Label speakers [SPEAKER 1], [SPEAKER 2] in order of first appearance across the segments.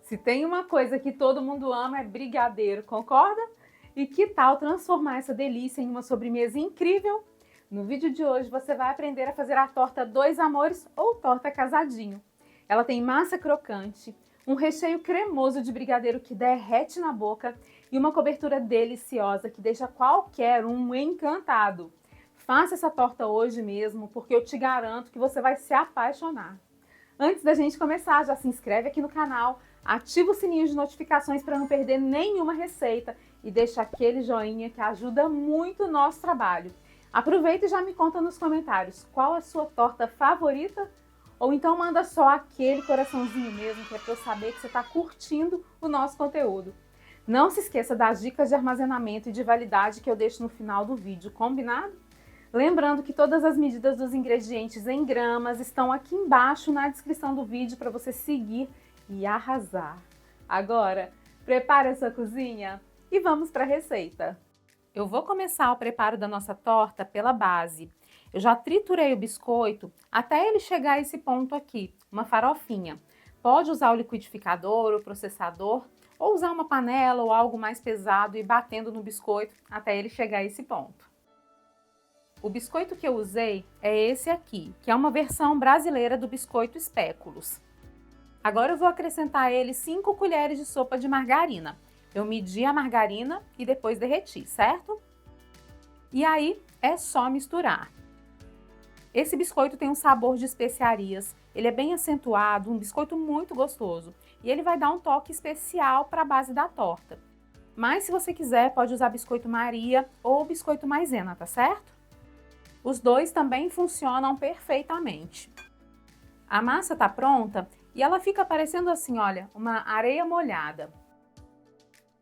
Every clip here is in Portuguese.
[SPEAKER 1] Se tem uma coisa que todo mundo ama é brigadeiro, concorda? E que tal transformar essa delícia em uma sobremesa incrível? No vídeo de hoje você vai aprender a fazer a torta Dois Amores ou torta casadinho. Ela tem massa crocante, um recheio cremoso de brigadeiro que derrete na boca e uma cobertura deliciosa que deixa qualquer um encantado. Faça essa torta hoje mesmo, porque eu te garanto que você vai se apaixonar. Antes da gente começar, já se inscreve aqui no canal, ativa o sininho de notificações para não perder nenhuma receita e deixa aquele joinha que ajuda muito o nosso trabalho. Aproveita e já me conta nos comentários qual a sua torta favorita, ou então manda só aquele coraçãozinho mesmo, que é para eu saber que você está curtindo o nosso conteúdo. Não se esqueça das dicas de armazenamento e de validade que eu deixo no final do vídeo, combinado? Lembrando que todas as medidas dos ingredientes em gramas estão aqui embaixo na descrição do vídeo para você seguir e arrasar. Agora, prepare a sua cozinha e vamos para a receita. Eu vou começar o preparo da nossa torta pela base. Eu já triturei o biscoito até ele chegar a esse ponto aqui, uma farofinha. Pode usar o liquidificador, o processador, ou usar uma panela ou algo mais pesado e ir batendo no biscoito até ele chegar a esse ponto. O biscoito que eu usei é esse aqui, que é uma versão brasileira do biscoito Espéculos. Agora eu vou acrescentar a ele 5 colheres de sopa de margarina. Eu medi a margarina e depois derreti, certo? E aí é só misturar. Esse biscoito tem um sabor de especiarias, ele é bem acentuado, um biscoito muito gostoso. E ele vai dar um toque especial para a base da torta. Mas se você quiser, pode usar biscoito Maria ou biscoito maisena, tá certo? Os dois também funcionam perfeitamente. A massa tá pronta e ela fica parecendo assim, olha, uma areia molhada.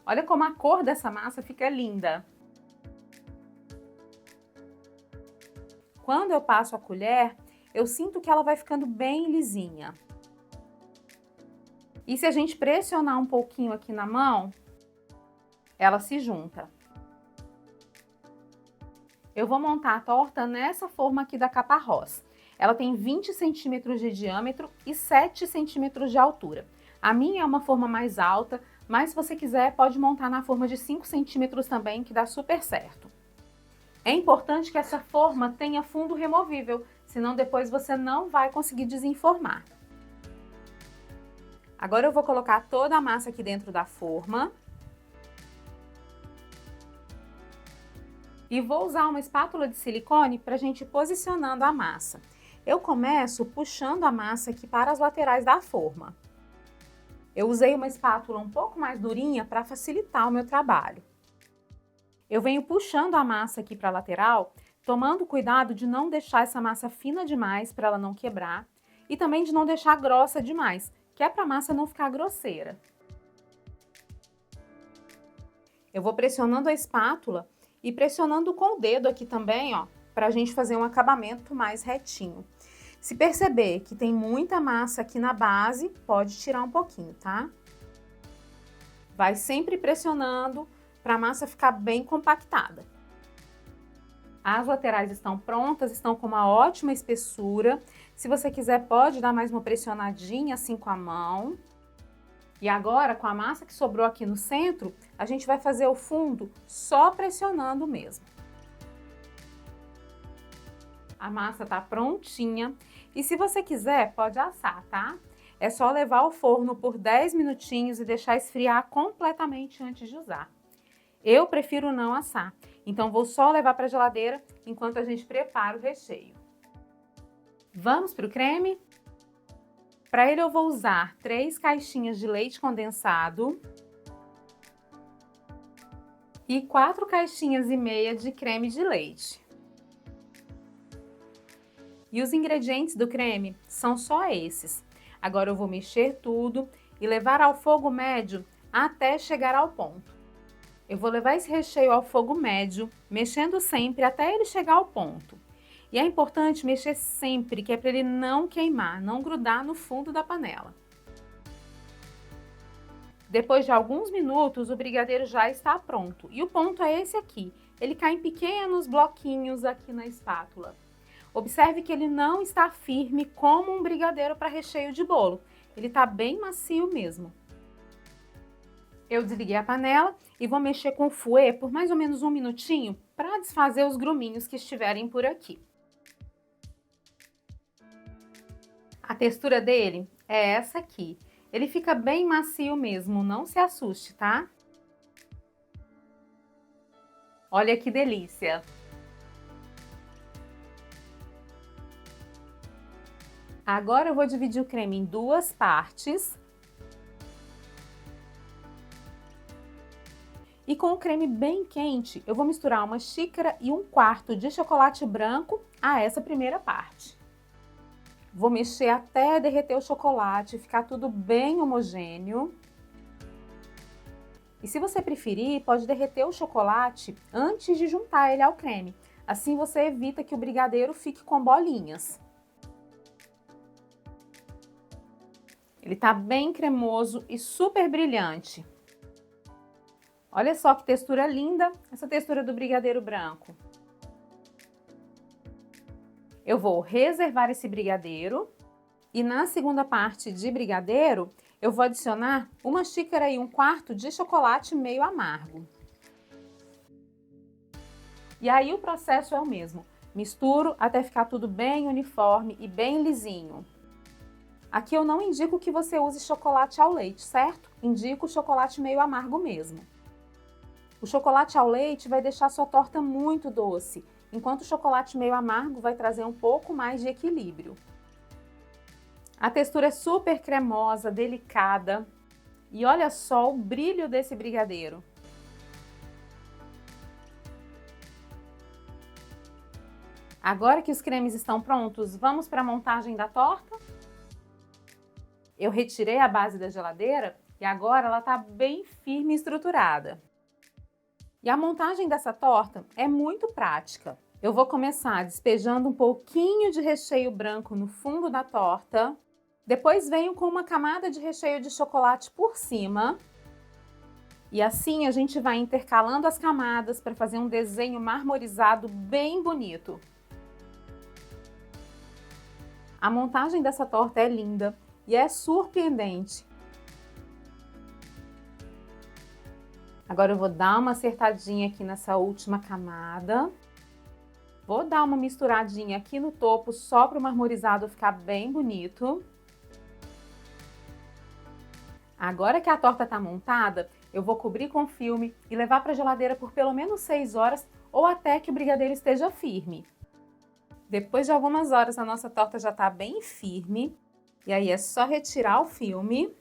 [SPEAKER 1] Olha como a cor dessa massa fica linda. Quando eu passo a colher, eu sinto que ela vai ficando bem lisinha. E se a gente pressionar um pouquinho aqui na mão, ela se junta. Eu vou montar a torta nessa forma aqui da Caparrós. Ela tem 20 centímetros de diâmetro e 7 centímetros de altura. A minha é uma forma mais alta, mas se você quiser pode montar na forma de 5 centímetros também, que dá super certo. É importante que essa forma tenha fundo removível, senão depois você não vai conseguir desenformar. Agora eu vou colocar toda a massa aqui dentro da forma. E vou usar uma espátula de silicone para a gente ir posicionando a massa. Eu começo puxando a massa aqui para as laterais da forma. Eu usei uma espátula um pouco mais durinha para facilitar o meu trabalho. Eu venho puxando a massa aqui para a lateral, tomando cuidado de não deixar essa massa fina demais para ela não quebrar e também de não deixar grossa demais, que é para a massa não ficar grosseira. Eu vou pressionando a espátula e pressionando com o dedo aqui também, ó, para a gente fazer um acabamento mais retinho. Se perceber que tem muita massa aqui na base, pode tirar um pouquinho, tá? Vai sempre pressionando para a massa ficar bem compactada. As laterais estão prontas, estão com uma ótima espessura. Se você quiser, pode dar mais uma pressionadinha assim com a mão. E agora, com a massa que sobrou aqui no centro, a gente vai fazer o fundo só pressionando mesmo. A massa tá prontinha e se você quiser, pode assar, tá? É só levar ao forno por 10 minutinhos e deixar esfriar completamente antes de usar. Eu prefiro não assar, então vou só levar para a geladeira enquanto a gente prepara o recheio. Vamos para o creme? Para ele eu vou usar 3 caixinhas de leite condensado e 4 caixinhas e meia de creme de leite. E os ingredientes do creme são só esses. Agora eu vou mexer tudo e levar ao fogo médio até chegar ao ponto. Eu vou levar esse recheio ao fogo médio, mexendo sempre até ele chegar ao ponto. E é importante mexer sempre, que é para ele não queimar, não grudar no fundo da panela. Depois de alguns minutos, o brigadeiro já está pronto. E o ponto é esse aqui. Ele cai em pequenos bloquinhos aqui na espátula. Observe que ele não está firme como um brigadeiro para recheio de bolo. Ele está bem macio mesmo. Eu desliguei a panela e vou mexer com o fouet por mais ou menos um minutinho para desfazer os gruminhos que estiverem por aqui. A textura dele é essa aqui. Ele fica bem macio mesmo, não se assuste, tá? Olha que delícia! Agora eu vou dividir o creme em duas partes. E com o creme bem quente, eu vou misturar 1,4 xícaras de chocolate branco a essa primeira parte. Vou mexer até derreter o chocolate, ficar tudo bem homogêneo. E se você preferir, pode derreter o chocolate antes de juntar ele ao creme. Assim você evita que o brigadeiro fique com bolinhas. Ele tá bem cremoso e super brilhante. Olha só que textura linda, essa textura do brigadeiro branco. Eu vou reservar esse brigadeiro e na segunda parte de brigadeiro, eu vou adicionar 1,4 xícaras de chocolate meio amargo. E aí o processo é o mesmo. Misturo até ficar tudo bem uniforme e bem lisinho. Aqui eu não indico que você use chocolate ao leite, certo? Indico o chocolate meio amargo mesmo. O chocolate ao leite vai deixar sua torta muito doce, enquanto o chocolate meio amargo vai trazer um pouco mais de equilíbrio. A textura é super cremosa, delicada. E olha só o brilho desse brigadeiro. Agora que os cremes estão prontos, vamos para a montagem da torta? Eu retirei a base da geladeira e agora ela está bem firme e estruturada. E a montagem dessa torta é muito prática. Eu vou começar despejando um pouquinho de recheio branco no fundo da torta. Depois venho com uma camada de recheio de chocolate por cima. E assim a gente vai intercalando as camadas para fazer um desenho marmorizado bem bonito. A montagem dessa torta é linda e é surpreendente. Agora eu vou dar uma acertadinha aqui nessa última camada. Vou dar uma misturadinha aqui no topo só para o marmorizado ficar bem bonito. Agora que a torta está montada, eu vou cobrir com filme e levar para a geladeira por pelo menos 6 horas ou até que o brigadeiro esteja firme. Depois de algumas horas a nossa torta já está bem firme e aí é só retirar o filme.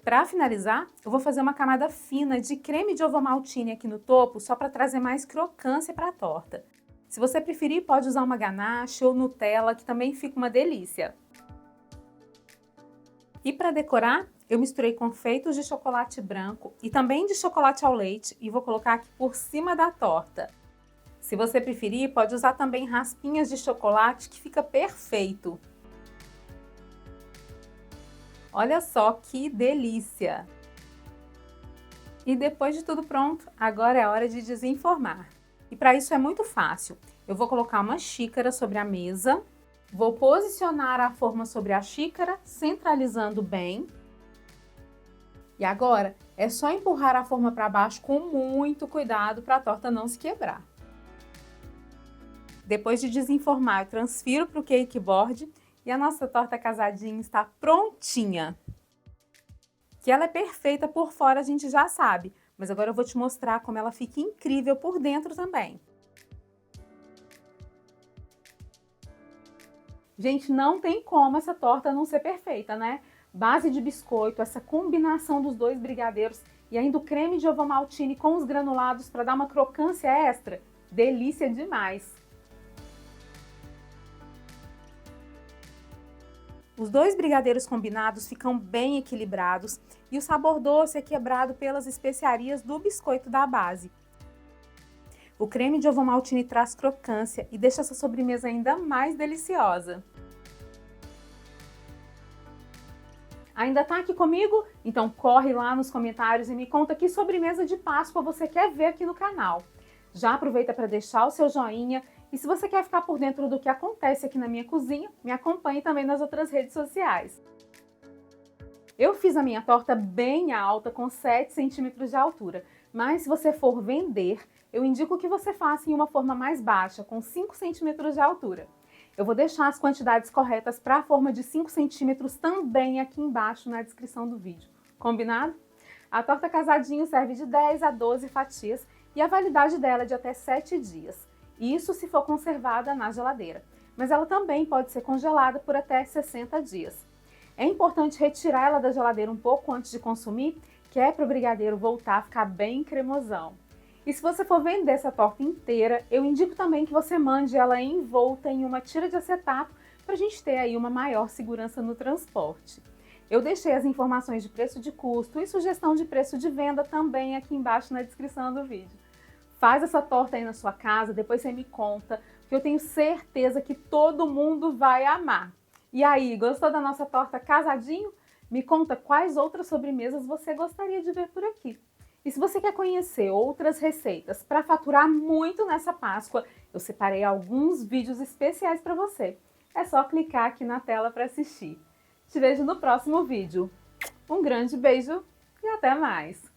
[SPEAKER 1] Para finalizar, eu vou fazer uma camada fina de creme de ovomaltine aqui no topo, só para trazer mais crocância para a torta. Se você preferir, pode usar uma ganache ou Nutella, que também fica uma delícia. E para decorar, eu misturei confeitos de chocolate branco e também de chocolate ao leite e vou colocar aqui por cima da torta. Se você preferir, pode usar também raspinhas de chocolate, que fica perfeito. Olha só que delícia! E depois de tudo pronto, agora é hora de desenformar. E para isso é muito fácil. Eu vou colocar uma xícara sobre a mesa, vou posicionar a forma sobre a xícara, centralizando bem. E agora é só empurrar a forma para baixo com muito cuidado para a torta não se quebrar. Depois de desenformar, eu transfiro para o cake board. E a nossa torta casadinha está prontinha. Que ela é perfeita por fora, a gente já sabe. Mas agora eu vou te mostrar como ela fica incrível por dentro também. Gente, não tem como essa torta não ser perfeita, né? Base de biscoito, essa combinação dos dois brigadeiros e ainda o creme de ovomaltine com os granulados para dar uma crocância extra. Delícia demais! Os dois brigadeiros combinados ficam bem equilibrados e o sabor doce é quebrado pelas especiarias do biscoito da base. O creme de ovomaltine traz crocância e deixa essa sobremesa ainda mais deliciosa. Ainda tá aqui comigo? Então corre lá nos comentários e me conta que sobremesa de Páscoa você quer ver aqui no canal. Já aproveita para deixar o seu joinha. E se você quer ficar por dentro do que acontece aqui na minha cozinha, me acompanhe também nas outras redes sociais. Eu fiz a minha torta bem alta, com 7 centímetros de altura, mas se você for vender, eu indico que você faça em uma forma mais baixa, com 5 centímetros de altura. Eu vou deixar as quantidades corretas para a forma de 5 centímetros também aqui embaixo na descrição do vídeo. Combinado? A torta casadinho serve de 10 a 12 fatias e a validade dela é de até 7 dias. Isso se for conservada na geladeira, mas ela também pode ser congelada por até 60 dias. É importante retirar ela da geladeira um pouco antes de consumir, que é para o brigadeiro voltar a ficar bem cremosão. E se você for vender essa torta inteira, eu indico também que você mande ela envolta em uma tira de acetato para a gente ter aí uma maior segurança no transporte. Eu deixei as informações de preço de custo e sugestão de preço de venda também aqui embaixo na descrição do vídeo. Faz essa torta aí na sua casa, depois você me conta, porque eu tenho certeza que todo mundo vai amar. E aí, gostou da nossa torta casadinho? Me conta quais outras sobremesas você gostaria de ver por aqui. E se você quer conhecer outras receitas para faturar muito nessa Páscoa, eu separei alguns vídeos especiais para você. É só clicar aqui na tela para assistir. Te vejo no próximo vídeo. Um grande beijo e até mais!